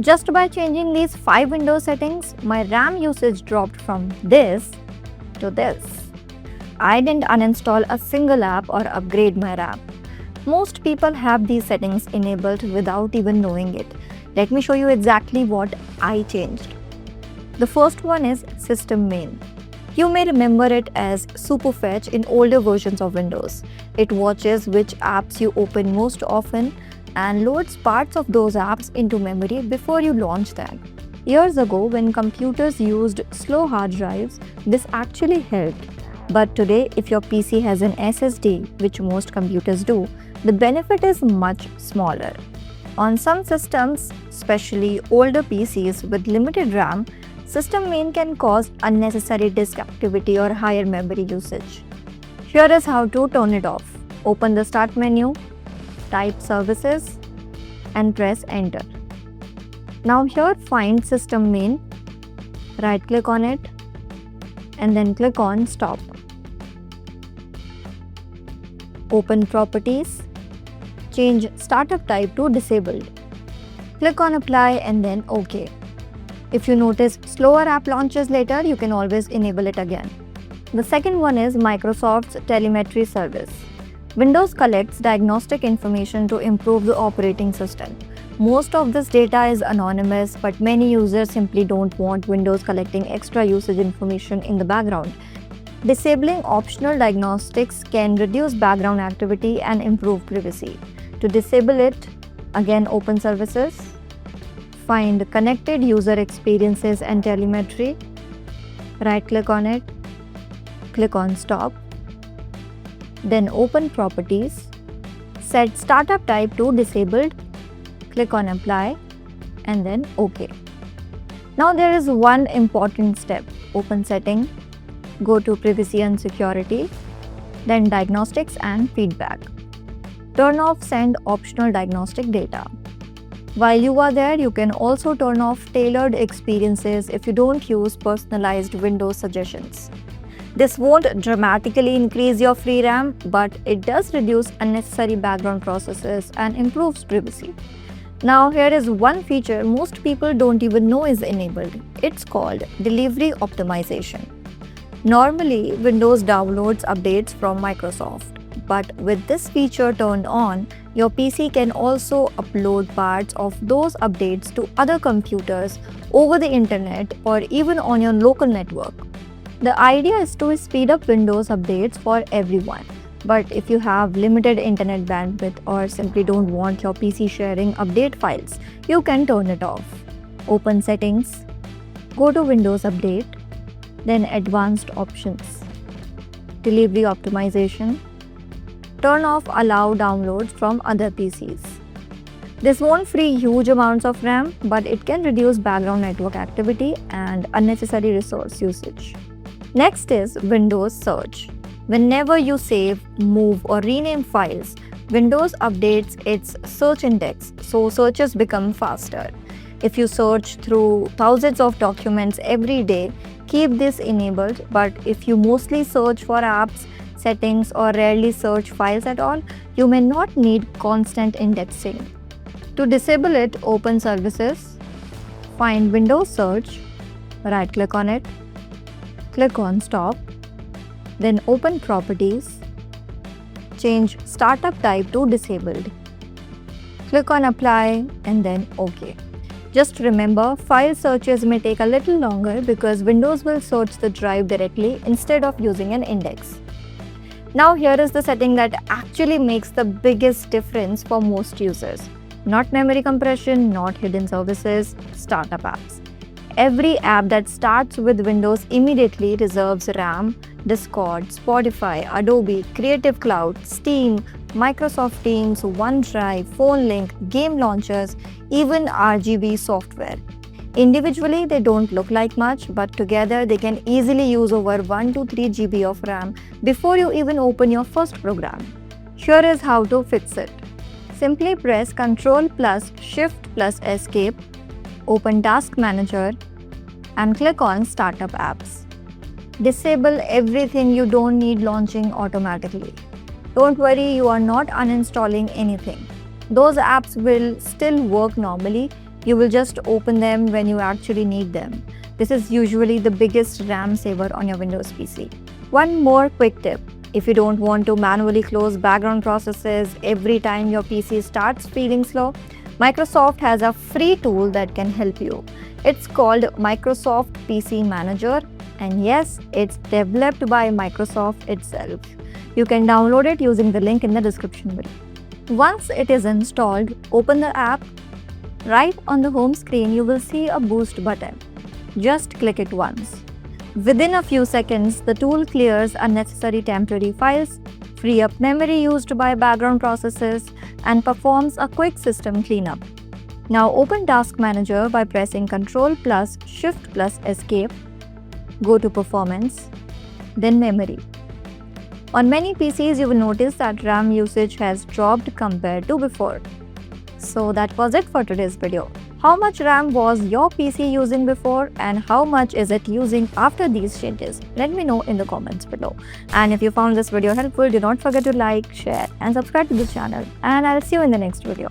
Just by changing these 5 Windows settings, my RAM usage dropped from this to this. I didn't uninstall a single app or upgrade my RAM. Most people have these settings enabled without even knowing it. Let me show you exactly what I changed. The first one is SysMain. You may remember it as Superfetch in older versions of Windows. It watches which apps you open most often and loads parts of those apps into memory before you launch them. Years ago, when computers used slow hard drives, this actually helped. But today, if your PC has an SSD, which most computers do, the benefit is much smaller. On some systems, especially older PCs with limited RAM, SysMain can cause unnecessary disk activity or higher memory usage. Here is how to turn it off. Open the Start menu, type Services, and press Enter. Now here find SysMain, right-click on it, and then click on Stop. Open Properties, change Startup type to Disabled. Click on Apply and then OK. If you notice slower app launches later, you can always enable it again. The second one is Microsoft's Telemetry service. Windows collects diagnostic information to improve the operating system. Most of this data is anonymous, but many users simply don't want Windows collecting extra usage information in the background. Disabling optional diagnostics can reduce background activity and improve privacy. To disable it, again open Services, find Connected User Experiences and Telemetry, right-click on it, click on Stop, then open Properties, set Startup type to Disabled, click on Apply, and then OK. Now there is one important step. Open Setting, go to Privacy and Security, then Diagnostics and Feedback. Turn off Send optional diagnostic data. While you are there, you can also turn off tailored experiences if you don't use personalized Windows suggestions. This won't dramatically increase your free RAM, but it does reduce unnecessary background processes and improves privacy. Now here is one feature most people don't even know is enabled. It's called Delivery Optimization. Normally, Windows downloads updates from Microsoft, but with this feature turned on, your PC can also upload parts of those updates to other computers over the internet or even on your local network. The idea is to speed up Windows updates for everyone. But if you have limited internet bandwidth or simply don't want your PC sharing update files, you can turn it off. Open Settings, go to Windows Update, then Advanced Options, Delivery Optimization, turn off Allow downloads from other PCs. This won't free huge amounts of RAM, but it can reduce background network activity and unnecessary resource usage. Next is Windows Search. Whenever you save, move, or rename files, Windows updates its search index, so searches become faster. If you search through thousands of documents every day, keep this enabled, but if you mostly search for apps, settings, or rarely search files at all, you may not need constant indexing. To disable it, open Services, find Windows Search, right-click on it, click on Stop, then open Properties, change Startup type to Disabled. Click on Apply and then OK. Just remember, file searches may take a little longer because Windows will search the drive directly instead of using an index. Now here is the setting that actually makes the biggest difference for most users. Not memory compression, not hidden services, startup apps. Every app that starts with Windows immediately reserves RAM, Discord, Spotify, Adobe, Creative Cloud, Steam, Microsoft Teams, OneDrive, Phone Link, game launchers, even RGB software. Individually, they don't look like much, but together they can easily use over 1 to 3 GB of RAM before you even open your first program. Here is how to fix it. Simply press Ctrl plus Shift plus Escape, open Task Manager, and click on Startup Apps. Disable everything you don't need launching automatically. Don't worry, you are not uninstalling anything. Those apps will still work normally. You will just open them when you actually need them. This is usually the biggest RAM saver on your Windows PC. One more quick tip. If you don't want to manually close background processes every time your PC starts feeling slow, Microsoft has a free tool that can help you. It's called Microsoft PC Manager, and yes, it's developed by Microsoft itself. You can download it using the link in the description below. Once it is installed, open the app. Right on the home screen, you will see a boost button. Just click it once. Within a few seconds, the tool clears unnecessary temporary files, free up memory used by background processes, and performs a quick system cleanup. Now open Task Manager by pressing Ctrl plus Shift plus Escape. Go to Performance, then Memory. On many PCs, you will notice that RAM usage has dropped compared to before. So that was it for today's video. How much RAM was your PC using before and how much is it using after these changes? Let me know in the comments below. And if you found this video helpful, do not forget to like, share and subscribe to this channel. And I'll see you in the next video.